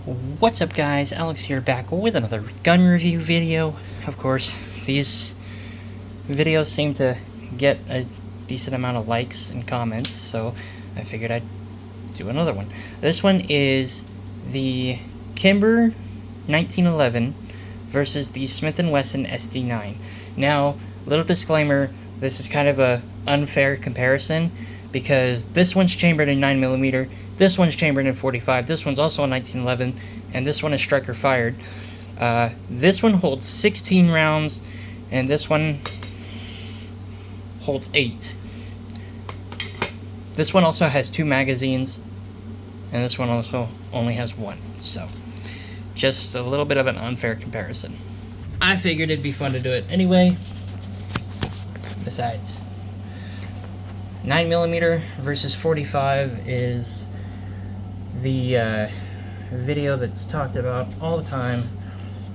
What's up, guys? Alex here, back with another gun review video. Of course, these videos seem to get a decent amount of likes and comments, so I figured I'd do another one. This one is the Kimber 1911 versus the Smith and Wesson SD9. Now, little disclaimer, this is kind of a unfair comparison because this one's chambered in 9mm, this one's chambered in 45, this one's also a 1911, and this one is striker fired. This one holds 16 rounds, and this one holds 8. This one also has 2 magazines, and this one also only has 1. So, just a little bit of an unfair comparison. I figured it'd be fun to do it anyway. Besides, 9mm versus 45 is the video that's talked about all the time.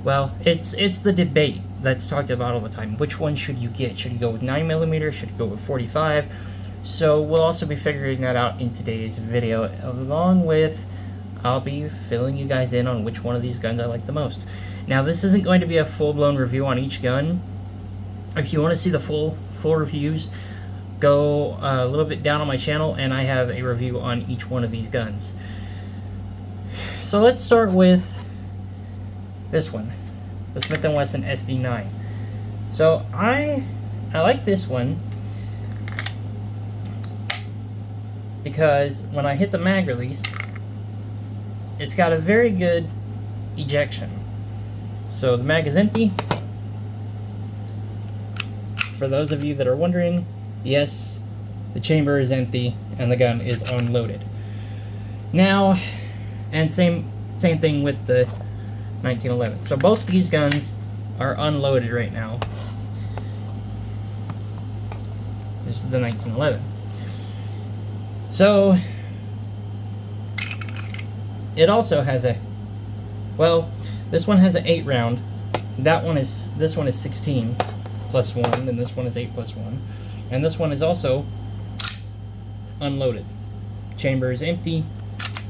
Well, it's the debate that's talked about all the time. Which one should you get? Should you go with 9mm? Should you go with 45? So we'll also be figuring that out in today's video, along with I'll be filling you guys in on which one of these guns I like the most. Now, this isn't going to be a full-blown review on each gun. If you want to see the full reviews, go a little bit down on my channel, and I have a review on each one of these guns. So let's start with this one, the Smith and Wesson SD9. So I like this one because when I hit the mag release, it's got a very good ejection. So the mag is empty. For those of you that are wondering, yes, the chamber is empty and the gun is unloaded. Now, and same thing with the 1911. So both these guns are unloaded right now. This is the 1911. So it also has a, well, this one has an 8 round. This one is 16 plus 1, and this one is 8 plus 1. And this one is also unloaded. Chamber is empty.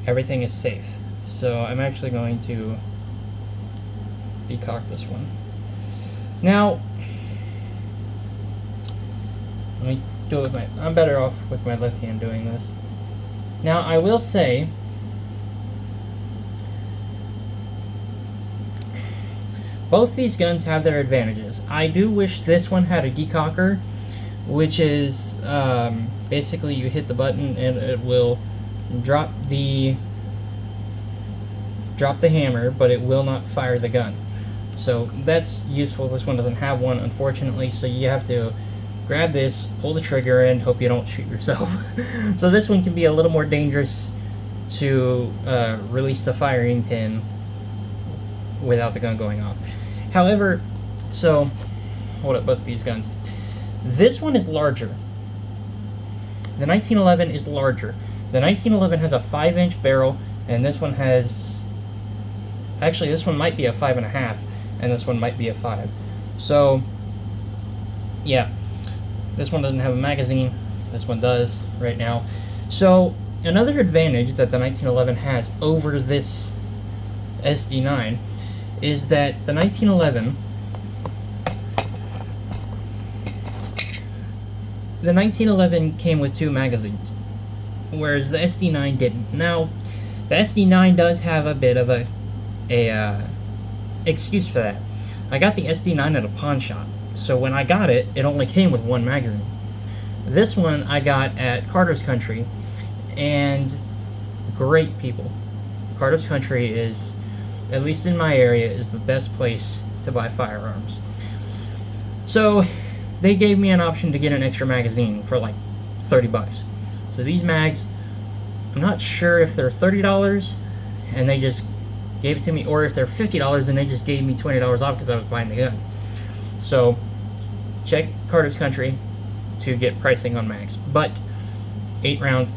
Everything is safe. So I'm actually going to decock this one. Now, let me do it with I'm better off with my left hand doing this. Now, I will say, both these guns have their advantages. I do wish this one had a decocker, which is basically you hit the button and it will drop the hammer, but it will not fire the gun. So that's useful. This one doesn't have one, unfortunately, so you have to grab this, pull the trigger, and hope you don't shoot yourself. So this one can be a little more dangerous to release the firing pin without the gun going off. However, so hold up both these guns. This one is larger. The 1911 is larger. The 1911 has a 5-inch barrel, and this one has, actually this one might be a 5.5, and this one might be a 5. So yeah, this one doesn't have a magazine. This one does right now. So another advantage that the 1911 has over this SD9 is that the 1911 came with 2 magazines, whereas the SD9 didn't. Now, the SD9 does have a bit of a excuse for that. I got the SD9 at a pawn shop, so when I got it, it only came with 1 magazine. This one I got at Carter's Country, and great people. Carter's Country is, at least in my area, is the best place to buy firearms. So they gave me an option to get an extra magazine for like 30 bucks. So these mags, I'm not sure if they're $30 and they just gave it to me, or if they're $50 and they just gave me $20 off because I was buying the gun. So check Carter's Country to get pricing on mags. But 8 rounds,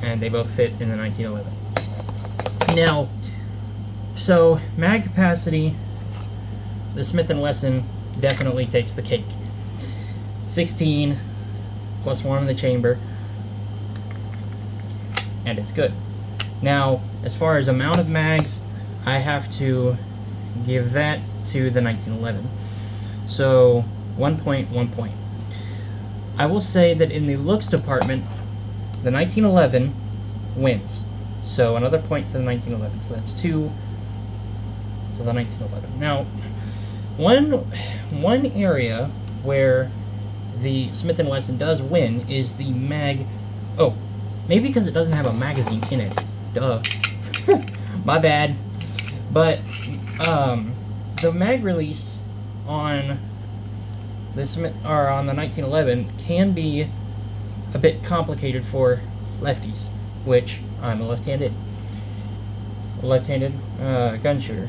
and they both fit in the 1911. Now, so mag capacity, the Smith and Wesson definitely takes the cake. 16 plus 1 in the chamber, and it's good. Now, as far as amount of mags, I have to give that to the 1911. So 1 point, 1 point. I will say that in the looks department, the 1911 wins. So another point to the 1911. So that's 2 to the 1911. Now, one area where the Smith and Wesson does win is the mag. Oh, maybe because it doesn't have a magazine in it. Duh. My bad. But the mag release on the Smith or on the 1911 can be a bit complicated for lefties, which I'm a left-handed gun shooter.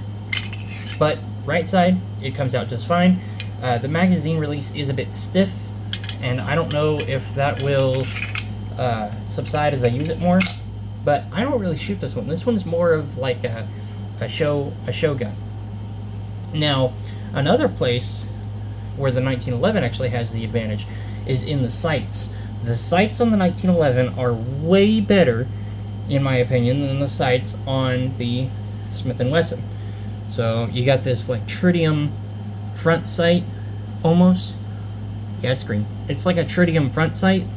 But right side, it comes out just fine. The magazine release is a bit stiff, and I don't know if that will subside as I use it more. But I don't really shoot this one. This one's more of like a show gun. Now, another place where the 1911 actually has the advantage is in the sights. The sights on the 1911 are way better, in my opinion, than the sights on the Smith and Wesson. So you got this like tritium front sight, almost. Yeah, it's green. It's like a tritium front sight,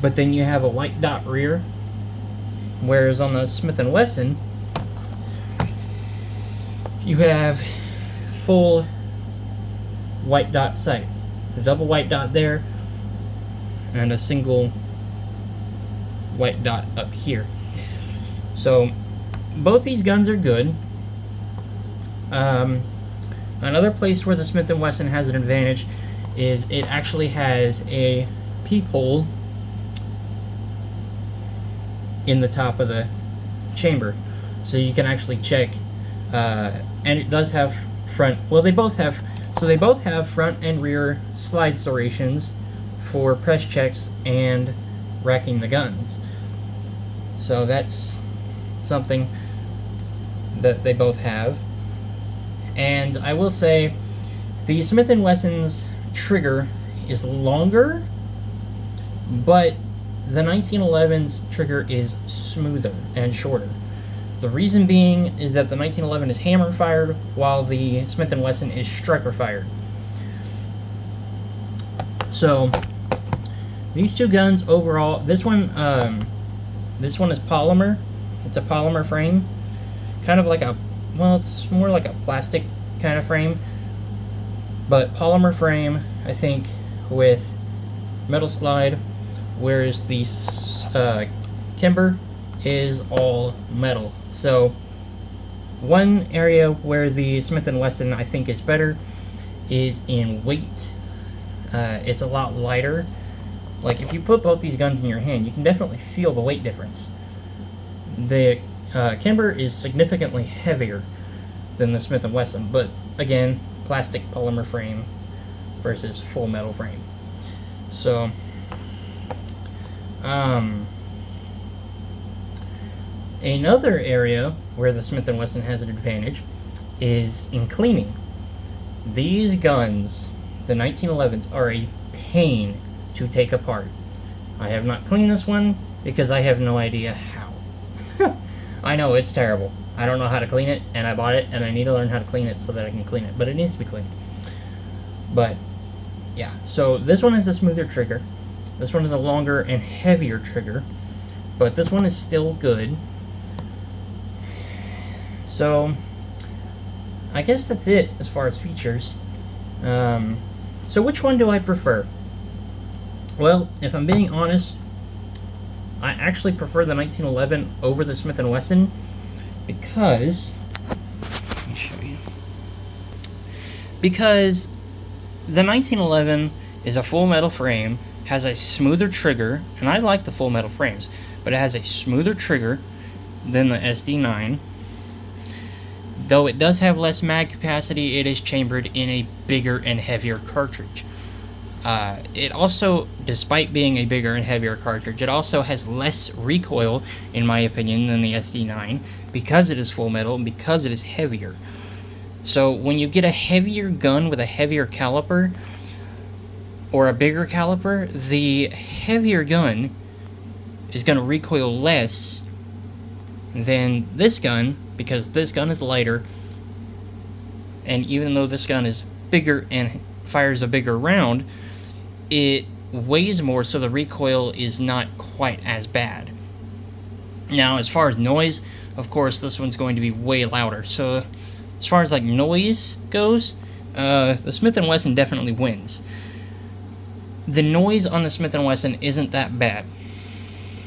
but then you have a white dot rear. Whereas on the Smith and Wesson, you have full white dot sight. A double white dot there, and a single white dot up here. So both these guns are good. Another place where the Smith and Wesson has an advantage is it actually has a peephole in the top of the chamber, so you can actually check, and it does have front, well they both have front and rear slide serrations for press checks and racking the guns. So that's something that they both have. And I will say the Smith & Wesson's trigger is longer, but the 1911's trigger is smoother and shorter. The reason being is that the 1911 is hammer fired, while the Smith & Wesson is striker fired. So these two guns overall, this one is polymer. It's a polymer frame, kind of like a, well, it's more like a plastic kind of frame, but polymer frame, I think, with metal slide, whereas the Kimber is all metal. So one area where the Smith & Wesson I think is better is in weight. It's a lot lighter. Like if you put both these guns in your hand, you can definitely feel the weight difference. The Kimber is significantly heavier than the Smith & Wesson, but again, plastic polymer frame versus full metal frame. So another area where the Smith & Wesson has an advantage is in cleaning. These guns, the 1911s, are a pain to take apart. I have not cleaned this one because I have no idea how. I know, it's terrible. I don't know how to clean it, and I bought it, and I need to learn how to clean it so that I can clean it, but it needs to be cleaned. But yeah, so this one has a smoother trigger. This one is a longer and heavier trigger, but this one is still good. So I guess that's it as far as features. So which one do I prefer? Well, if I'm being honest, I actually prefer the 1911 over the Smith & Wesson because, let me show you, because the 1911 is a full metal frame, has a smoother trigger, and I like the full metal frames, but it has a smoother trigger than the SD9. Though it does have less mag capacity, it is chambered in a bigger and heavier cartridge. It also, despite being a bigger and heavier cartridge, it also has less recoil, in my opinion, than the SD9, because it is full metal and because it is heavier. So when you get a heavier gun with a heavier caliper, or a bigger caliper, the heavier gun is going to recoil less than this gun, because this gun is lighter, and even though this gun is bigger and fires a bigger round, it weighs more, so the recoil is not quite as bad. Now, as far as noise, of course, this one's going to be way louder. So, as far as like noise goes, the Smith and Wesson definitely wins. The noise on the Smith and Wesson isn't that bad,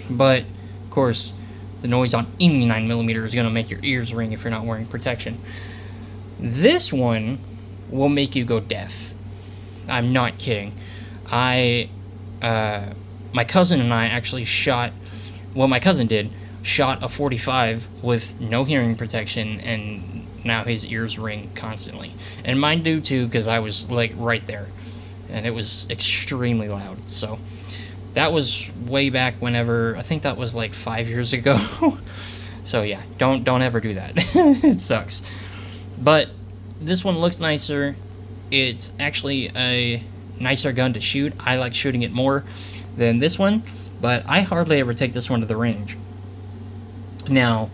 but of course, the noise on any 9mm is going to make your ears ring if you're not wearing protection. This one will make you go deaf. I'm not kidding. My cousin and I actually shot, well, my cousin did, shot a 45 with no hearing protection, and now his ears ring constantly. And mine do too, because I was like right there, and it was extremely loud. So that was way back whenever, I think that was like 5 years ago. So yeah, don't ever do that. It sucks. But this one looks nicer. It's actually a nicer gun to shoot. I like shooting it more than this one, but I hardly ever take this one to the range. Now,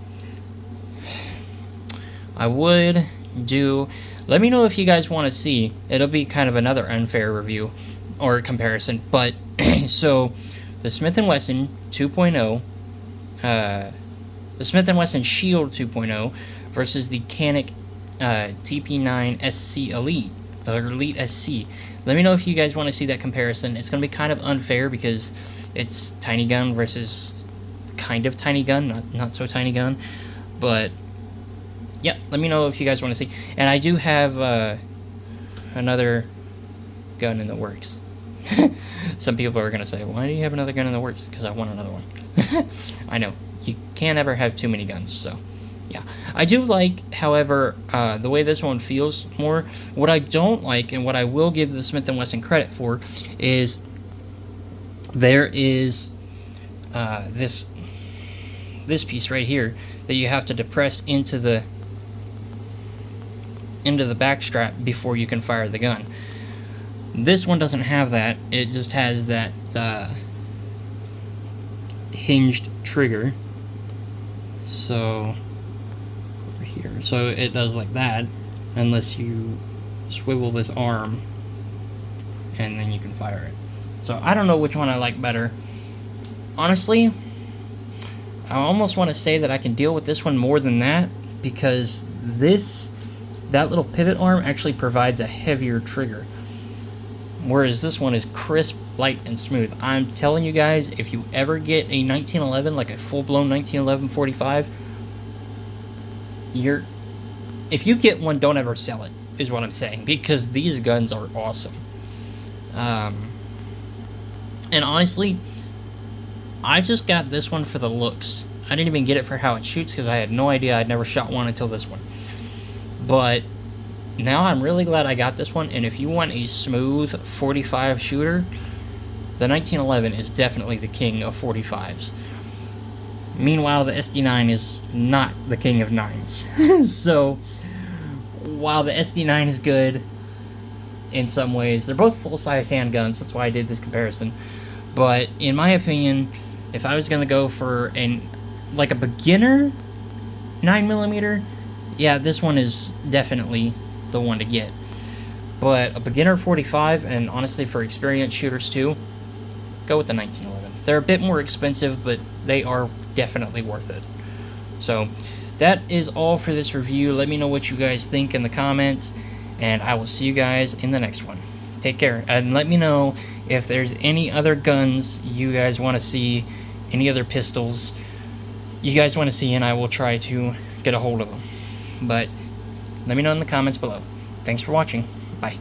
I would do, let me know if you guys want to see, it'll be kind of another unfair review or comparison, but so the Smith & Wesson 2.0, the Smith & Wesson Shield 2.0 versus the Canik TP9 SC Elite, or Elite SC. Let me know if you guys want to see that comparison. It's going to be kind of unfair because it's tiny gun versus kind of tiny gun, not so tiny gun, but yeah, let me know if you guys want to see. And I do have another gun in the works. Some people are going to say, why do you have another gun in the works? Because I want another one. I know, you can't ever have too many guns, so yeah. I do like, however, the way this one feels more. What I don't like, and what I will give the Smith & Wesson credit for, is there is this piece right here that you have to depress into the back strap before you can fire the gun. This one doesn't have that. It just has that hinged trigger. So over here, so it does like that, unless you swivel this arm, and then you can fire it. So I don't know which one I like better. Honestly, I almost want to say that I can deal with this one more than that, because that little pivot arm actually provides a heavier trigger, whereas this one is crisp, light, and smooth. I'm telling you guys, if you ever get a 1911, like a full-blown 1911 45, if you get one, don't ever sell it, is what I'm saying, because these guns are awesome. And honestly, I just got this one for the looks. I didn't even get it for how it shoots, because I had no idea. I'd never shot one until this one. But now I'm really glad I got this one, and if you want a smooth 45 shooter, the 1911 is definitely the king of 45s. Meanwhile, the SD9 is not the king of 9s. So, while the SD9 is good in some ways, they're both full-size handguns, that's why I did this comparison. But in my opinion, if I was going to go for a beginner 9mm, yeah, this one is definitely the one to get. But a beginner 45, and honestly for experienced shooters too, go with the 1911. They're a bit more expensive, but they are definitely worth it. So that is all for this review. Let me know what you guys think in the comments, and I will see you guys in the next one. Take care, and let me know if there's any other guns you guys want to see, any other pistols you guys want to see, and I will try to get a hold of them. But let me know in the comments below. Thanks for watching. Bye.